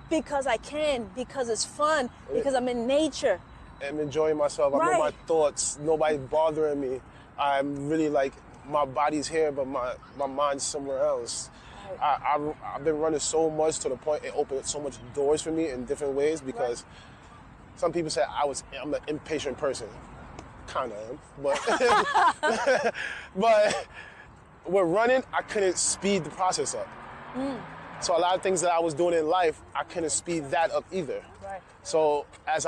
Because I can, because it's fun, because I'm in nature. I'm enjoying myself. I'm in my thoughts. Nobody bothering me. I'm really like, my body's here, but my mind's somewhere else. Right. I've been running so much to the point it opened so much doors for me in different ways because some people say I'm an impatient person. Kind of am, but but with running, I couldn't speed the process up. So a lot of things that I was doing in life, I couldn't speed that up either. Right. So I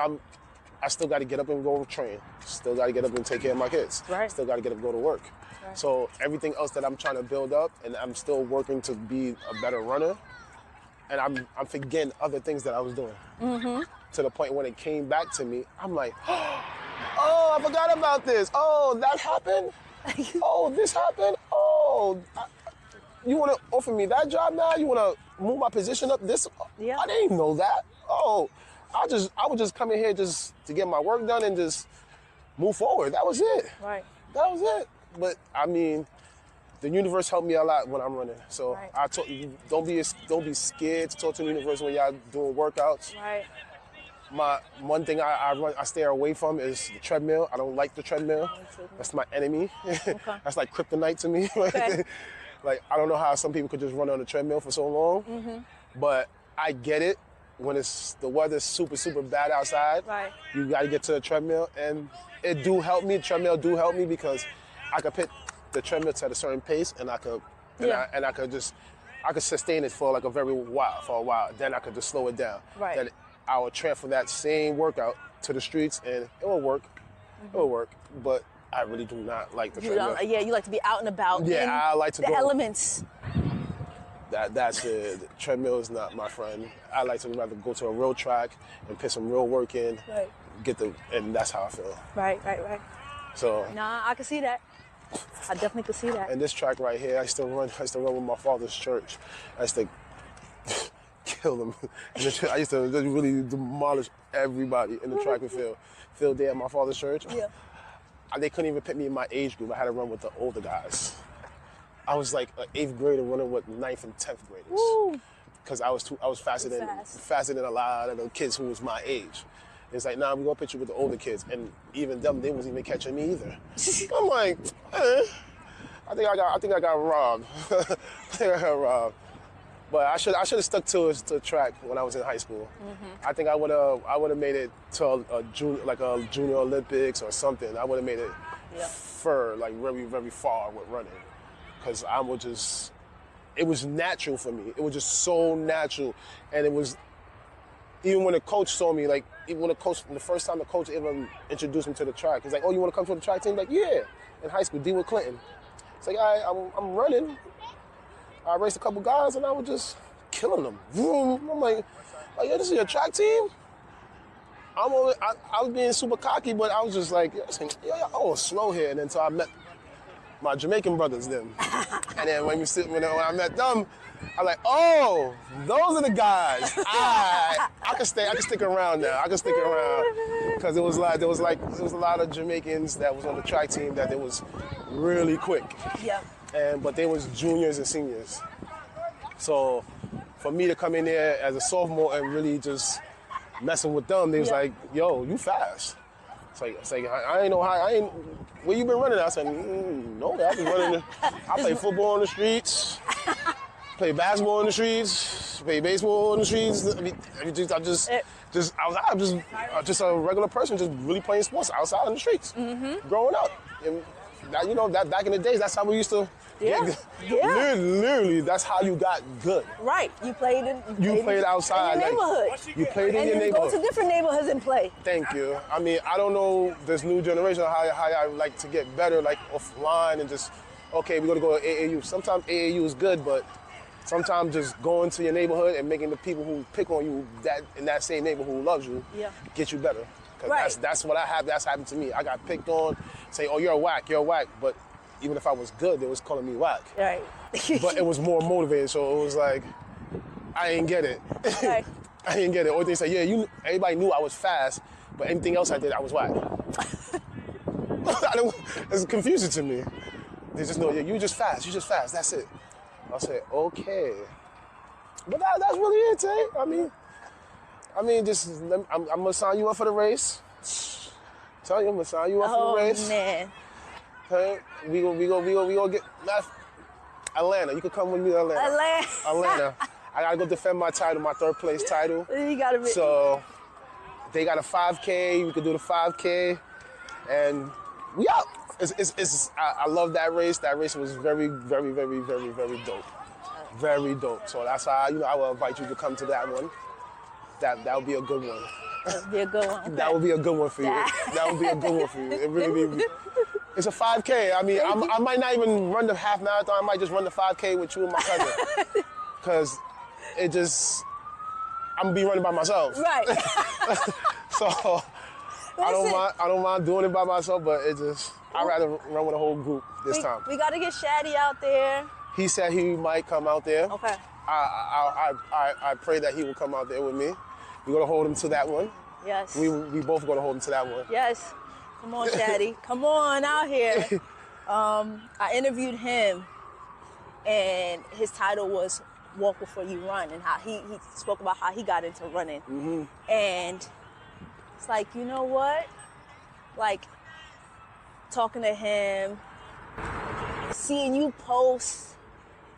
still got to get up and go train. Still got to get up and take care of my kids. Right. Still got to get up and go to work. Right. So everything else that I'm trying to build up, and I'm still working to be a better runner, and I'm forgetting other things that I was doing. Mm-hmm. To the point when it came back to me, I'm like, oh, I forgot about this. Oh, that happened? Oh, this happened? Oh, you want to offer me that job now? You want to move my position up this? Yeah. I didn't even know that. Oh, I was just coming here just to get my work done and just move forward. That was it. Right. That was it. But I mean, the universe helped me a lot when I'm running. So I told you, don't be scared to talk to the universe when y'all doing workouts. Right. My one thing I stay away from is the treadmill. I don't like the treadmill. That's my enemy. Okay. That's like kryptonite to me. Okay. Like, I don't know how some people could just run on the treadmill for so long. Mm-hmm. But I get it. When the weather's super, super bad outside, you got to get to the treadmill. And it do help me. The treadmill do help me because I could put the treadmill at a certain pace and I could sustain it for like a while. Then I could just slow it down. Right. Then I would transfer that same workout to the streets and it will work. Mm-hmm. It will work. But I really do not like the treadmill. You like to be out and about. Yeah, I like to go. The elements. That's it. The treadmill is not my friend. I like to rather go to a real track and put some real work in. Right. And that's how I feel. Right. So. Nah, I can see that. I definitely can see that. And this track right here, I used to run with my father's church. I used to kill them. I used to really demolish everybody in the track and field day at my father's church. Yeah. They couldn't even pick me in my age group. I had to run with the older guys. I was like an 8th grader running with 9th and 10th graders. Because I was faster than a lot of the kids who was my age. It's like, nah, we're gonna put you with the older kids. And even them, they wasn't even catching me either. I'm like, I think I got robbed. But I should have stuck to track when I was in high school. Mm-hmm. I think I would have made it to a junior Olympics or something. I would have made it like very, very far with running. Because it was natural for me. It was just so natural. And it was, even when the coach saw me, like, the first time the coach ever introduced me to the track, he's like, oh, you want to come to the track team? Like, yeah. In high school, D. Clinton. It's like, I'm running. I raced a couple guys and I was just killing them. I'm like, oh, yeah, this is your track team? I was being super cocky, but I was just like, I was slow here. And then so I met my Jamaican brothers then. And then when I met them, I'm like, oh, those are the guys. I can stick around now. I can stick around. Because there was a lot of Jamaicans that was on the track team that it was really quick. Yeah. But they was juniors and seniors. So for me to come in there as a sophomore and really just messing with them, they was like, yo, you fast. It's like I ain't know how, where you been running? I said, no, I've been running. I play football on the streets, play basketball on the streets, play baseball on the streets. I'm just a regular person, just really playing sports outside on the streets, growing up. And that back in the days, that's how we used to. Literally, that's how you got good. Right. You played outside. In your neighborhood. You played in your neighborhood. And you go to different neighborhoods and play. Thank you. I mean, I don't know this new generation how I like to get better, like offline and just, okay, we're going to go to AAU. Sometimes AAU is good, but sometimes just going to your neighborhood and making the people who pick on you in that same neighborhood who loves you get you better. Because that's what that's happened to me. I got picked on, say, oh, you're whack. But even if I was good, they was calling me whack. Right. But it was more motivating, so it was like, I ain't get it. Right. I didn't get it. Or they say, yeah, everybody knew I was fast, but anything else I did, I was whack. It's confusing to me. They just know, yeah, you just fast, that's it. I say, okay. But that's really it, Tay. I mean, just I'm gonna sign you up for the race. Tell you, I'm gonna sign you up for the race. Oh man. Okay, we gonna get Atlanta. You can come with me to Atlanta. Atlanta. I gotta go defend my title, my 3rd place title. You gotta be. So they got a 5K. We could do the 5K, and we out. I love that race. That race was very, very, very, very, very dope. Very dope. So that's how I will invite you to come to that one. That would be a good one. That would be a good one. Okay. That would be a good one for you. That would be a good one for you. It really. It's a 5K. I mean, I might not even run the half marathon. I might just run the 5K with you and my cousin. Because I'm gonna be running by myself. Right. So I don't mind doing it by myself, but I'd rather run with a whole group this time. We gotta get Shaddy out there. He said he might come out there. Okay. I pray that he will come out there with me. We're gonna hold him to that one. Yes. We both gonna hold him to that one. Yes. Come on, Shaddy. Come on out here. I interviewed him, and his title was Walk Before You Run, and how he spoke about how he got into running. Mm-hmm. And it's like, you know what? Like, talking to him, seeing you post,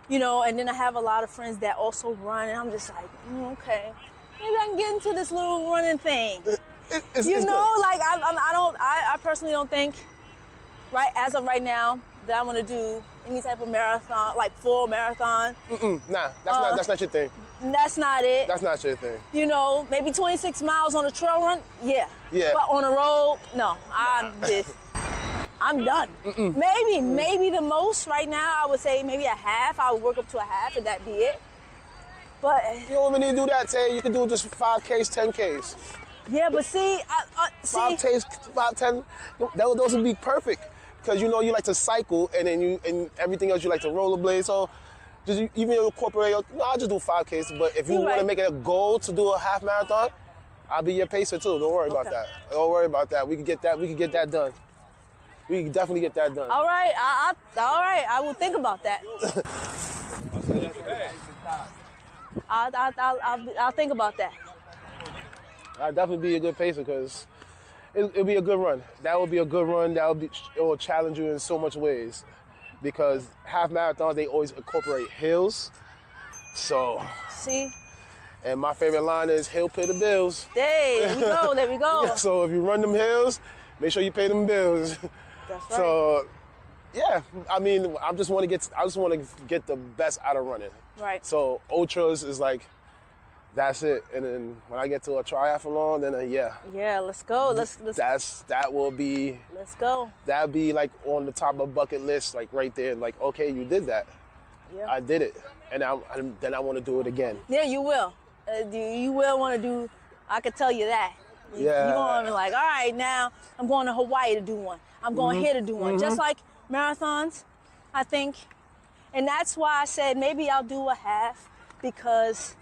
and then I have a lot of friends that also run, and I'm just like, okay, maybe I can get into this little running thing. It's good. I personally don't think, as of right now, that I want to do any type of marathon, like full marathon. Nah, that's not your thing. That's not it. That's not your thing. Maybe 26 miles on a trail run, yeah. Yeah. But on a road, no. I'm done. Maybe the most right now, I would say maybe a half. I would work up to a half and that'd be it. But you don't even need to do that, Tay. You can do just 5Ks, 10Ks. Yeah, but see, 5Ks, 5, 10, those would be perfect. Because you like to cycle, and then and everything else you like to rollerblade. So just even incorporate. I'll just do 5Ks. But if you want to make it a goal to do a half marathon, I'll be your pacer too. Don't worry about that. Don't worry about that. We can get that. We can get that done. We can definitely get that done. All right. All right. I will think about that. I'll think about that. I'll definitely be a good pacer because it'll be a good run. That will be a good run. It will challenge you in so much ways, because half marathons, they always incorporate hills. So. See. And my favorite line is, "Hill pay the bills." There we go. There we go. Yeah, so if you run them hills, make sure you pay them bills. That's right. So, yeah. I mean, I just want to get the best out of running. Right. So ultras is like, that's it. And then when I get to a triathlon, then yeah. Yeah, let's go. Let's. That will be. Let's go. That'll be like on the top of bucket list, like right there. Like, okay, you did that. Yeah. I did it, and then I want to do it again. Yeah, you will. You will want to do. I could tell you that. Yeah. You're going to be like, all right, now I'm going to Hawaii to do one. I'm going here to do one. Just like marathons, I think. And that's why I said maybe I'll do a half, because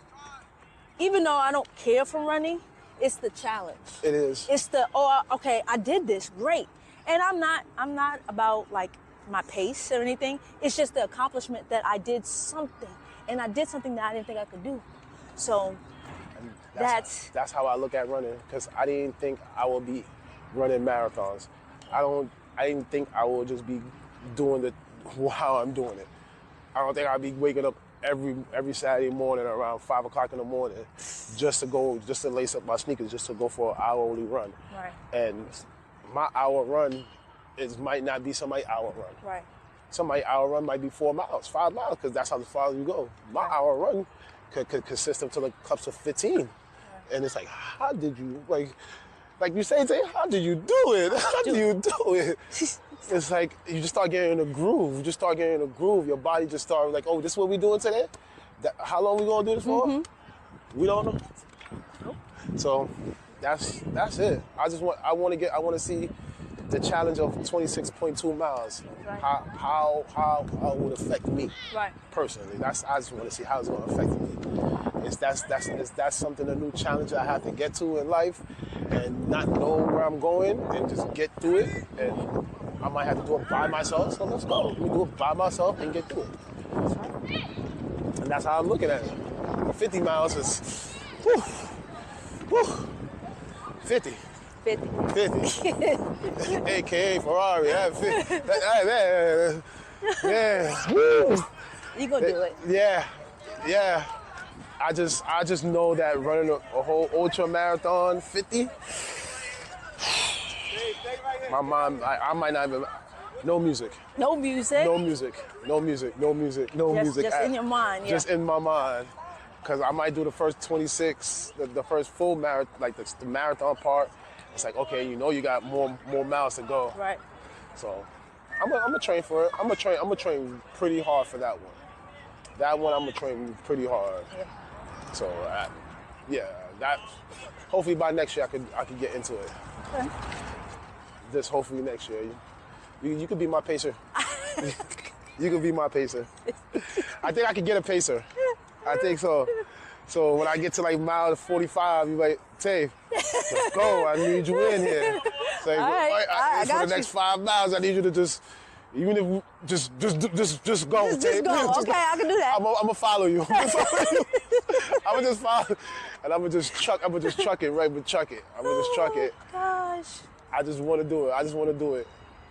even though I don't care for running, it's the challenge. It is. It's okay, I did this, great. And I'm not about like my pace or anything. It's just the accomplishment that I did something, and I did something that I didn't think I could do. So that's how I look at running, because I didn't think I would be running marathons. I didn't think I would just be doing it how I'm doing it. I don't think I'd be waking up every Saturday morning around 5 o'clock in the morning just to lace up my sneakers, just to go for an hourly run. right. And my hour run might not be somebody's hour run. Right. Somebody's hour run might be 4 miles, 5 miles, because that's how far you go. My hour run could consist of like cups of 15. Right. And it's like, how did you, like you say, how did you do it? How do you do it? It's like you just start getting in a groove. Your body just starts like, oh, this is what we doing today? How long we gonna do this for? We don't know. So that's it. I want to see the challenge of 26.2 miles. Right. How it would affect me. Right. Personally. I just want to see how it's going to affect me. Is that something, a new challenge I have to get to in life and not know where I'm going and just get through it, and I might have to do it by myself, so let's go. Let me do it by myself and get through it. That's right. And that's how I'm looking at it. 50 miles is, whew, whew, 50. 50. AKA Ferrari. Yeah. Woo. You gonna do it. Yeah. I just know that running a whole ultra marathon, 50, my mind, I might not even, no music. No music. Just in your mind, yeah. Just in my mind. Because I might do the first 26, the first full marathon, like the marathon part. It's like, okay, you got more miles to go. Right. So I'm gonna train for it. I'm gonna train pretty hard for that one. That one I'm gonna train pretty hard. Yeah. So that hopefully by next year I could get into it. Okay. Just hopefully next year. You could be my pacer. You could be my pacer. I think I could get a pacer. I think so. So when I get to like mile 45, you're like, Tay, let's go. I need you in here. So All right. for the next 5 miles, I need you to just, even if just go. Just Tay. go. Okay, I can do that. I'm gonna follow you. I'm gonna just follow, and I'm gonna just truck it, right? But truck it. I'm gonna just truck it. Gosh. I just want to do it.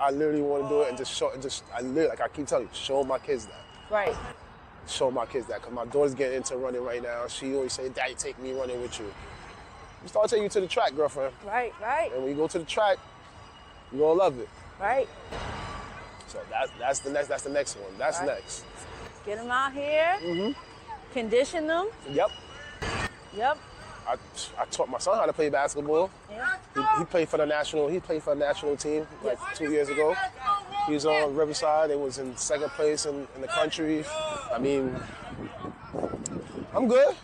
I literally want to do it and just show. Like I keep telling you, show my kids that. Right. Show my kids that, because my daughter's getting into running right now. She always say, Daddy, take me running with you. You start taking you to the track, girlfriend. Right. And when you go to the track, you're gonna love it. Right. So that's the next one. That's Right. next. Get them out here. Mm-hmm. Condition them. Yep. I taught my son how to play basketball. Yeah. He played for the national team like 2 years ago. He was on Riverside. They was in second place in the country. I mean, I'm good.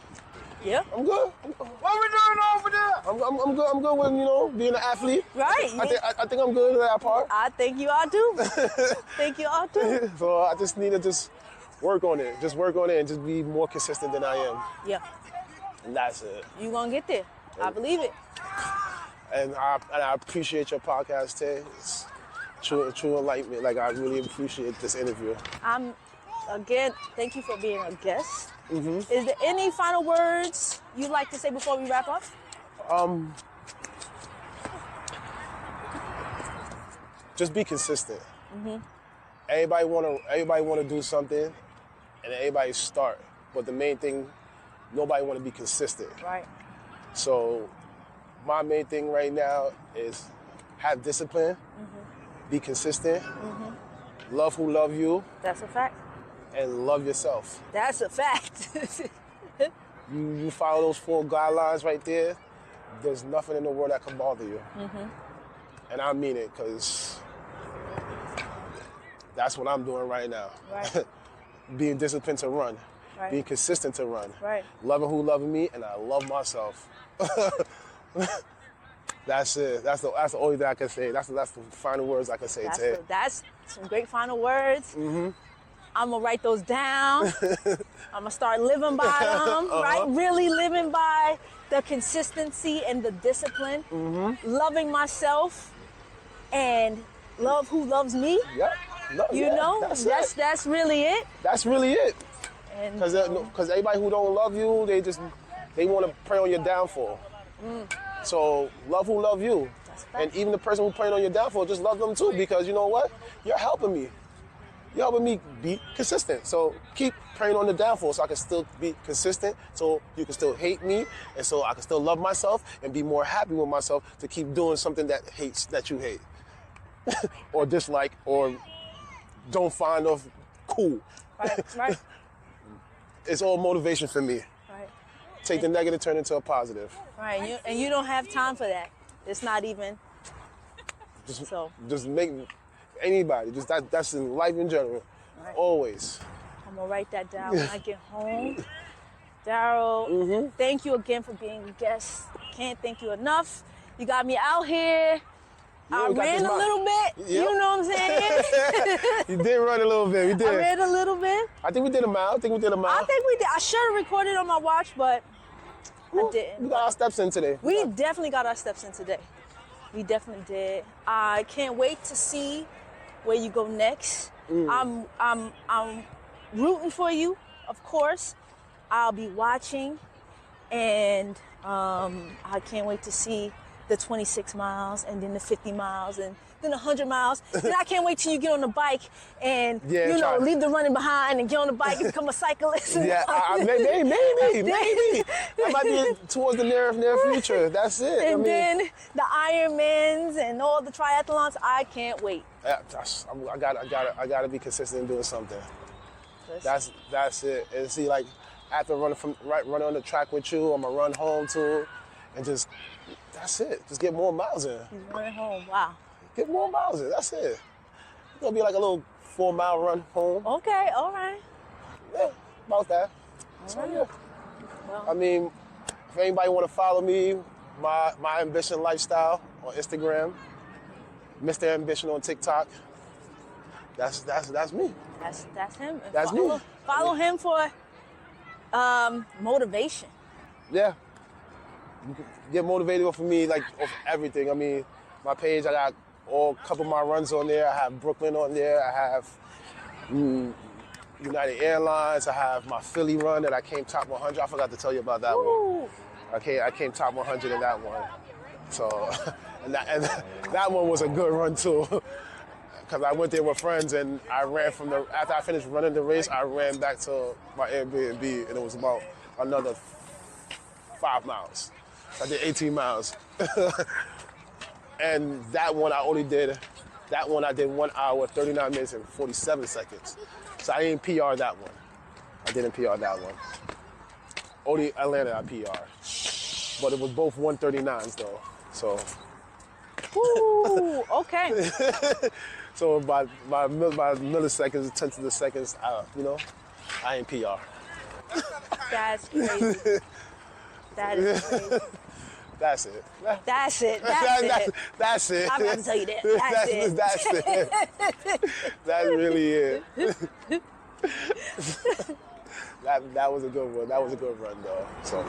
Yeah. I'm good. What we doing over there? I'm good. I'm good with being an athlete. Right. I think I'm good at that part. I think you are too. So I just need to just work on it. Just work on it and just be more consistent than I am. Yeah. And that's it. You gonna get there. I believe it. And I appreciate your podcast, Tay. It's true enlightenment. Like, I really appreciate this interview. Again, thank you for being a guest. Mm-hmm. Is there any final words you'd like to say before we wrap up? Just be consistent. Mm-hmm. Everybody wanna do something, and everybody start. But the main thing, nobody wanna be consistent. Right. So my main thing right now is have discipline, be consistent, love who love you, That's a fact. and love yourself. That's a fact. You follow those 4 guidelines right there, there's nothing in the world that can bother you. And I mean it, because that's what I'm doing right now. Right. Being disciplined to run, Right. being consistent to run, Right. loving who loving me, and I love myself. That's it. That's the only thing I can say. That's the final words I can say, Tay. That's some great final words. I'm gonna write those down. I'm gonna start living by them, right? Really living by the consistency and the discipline. Loving myself and love who loves me. Yep. No, You yeah, know, that's really it. That's really it. And Because everybody who don't love you, they want to prey on your downfall. So love who love you. That's a fact. And even the person who preying on your downfall, just love them too, because you know what? You're helping me. You're helping me be consistent. So keep preying on the downfall so I can still be consistent, so you can still hate me, and so I can still love myself and be more happy with myself to keep doing something that you hate. Or dislike, or don't find of cool. Right. It's all motivation for me. Right. Take the negative, turn it into a positive. Right. And you don't have time for that. It's not even. Just make anybody. That's in life in general. Right. Always. I'm gonna write that down when I get home. Darryl, thank you again for being a guest. can't thank you enough. You got me out here. I ran a little bit. Yep. You know what I'm saying? You did run a little bit. We did. I ran a little bit. I think we did a mile. I think we did. I should have recorded on my watch, but I didn't. We got our steps in today. We definitely got our steps in today. We definitely did. I can't wait to see where you go next. I'm rooting for you, of course. I'll be watching, and I can't wait to see the 26 miles and then the 50 miles and then 100 miles. Then I can't wait till you get on the bike and, leave the running behind and get on the bike and become a cyclist. Yeah, maybe. That might be towards the near future. That's it. And then the Ironmans and all the triathlons. I can't wait. I gotta be consistent in doing something. That's it. And see, like, after running on the track with you, I'm gonna run home too, and that's it. Just get more miles in. He's running home. Wow. Get more miles in. That's it. It's gonna be like a little 4-mile run home. Okay. All right. Yeah, about that. So yeah. Well, I mean, if anybody want to follow me, my ambition lifestyle on Instagram, Mr. Ambition on TikTok. That's me. That's him. That's me. Follow him for motivation. Yeah. You can get motivated off of me, like off everything. I mean, my page, I got a couple of my runs on there. I have Brooklyn on there. I have United Airlines. I have my Philly run that I came top 100. I forgot to tell you about that one. I came top 100 in that one. So, and that one was a good run too. Because I went there with friends and I ran after I finished running the race, I ran back to my Airbnb and it was about another 5 miles. I did 18 miles. And that one I did 1 hour, 39 minutes and 47 seconds. So I didn't PR that one. I didn't PR that one. Only Atlanta I PR. But it was both 139s though, so. Ooh, okay. So by milliseconds, tenths of the seconds, I ain't PR. That's crazy. That is crazy. That's it. That's it. That's it. I'm about to tell you that. That's it. That's really it. That was a good one. That was a good run, though. So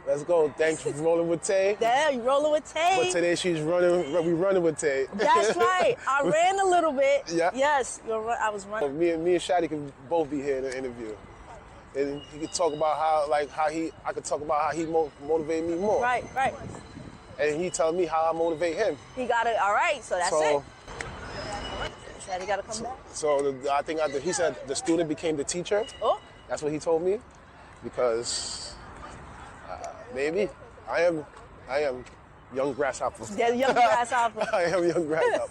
let's go. Thanks for rolling with Tay. Yeah, you rolling with Tay. But today we running with Tay. That's right. I ran a little bit. Yeah. Yes, I was running. Me and Shadi can both be here in the interview. And he could talk about I could talk about how he motivated me more. Right. And he tell me how I motivate him. He got it. All right, so that's it. Shadi got to come back. So I think he said the student became the teacher. Oh. That's what he told me. Because maybe I am young grasshopper. Yeah, young grasshopper. I am young grasshopper.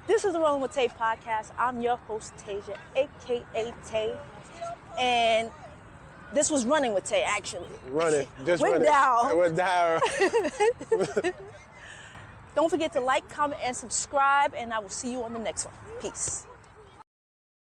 This is the Rolling with Tay podcast. I'm your host, Tasia, a.k.a. Tay. And this was Running with Tay, actually. Running. Just We're running. down. We're down. Don't forget to like, comment, and subscribe, and I will see you on the next one. Peace.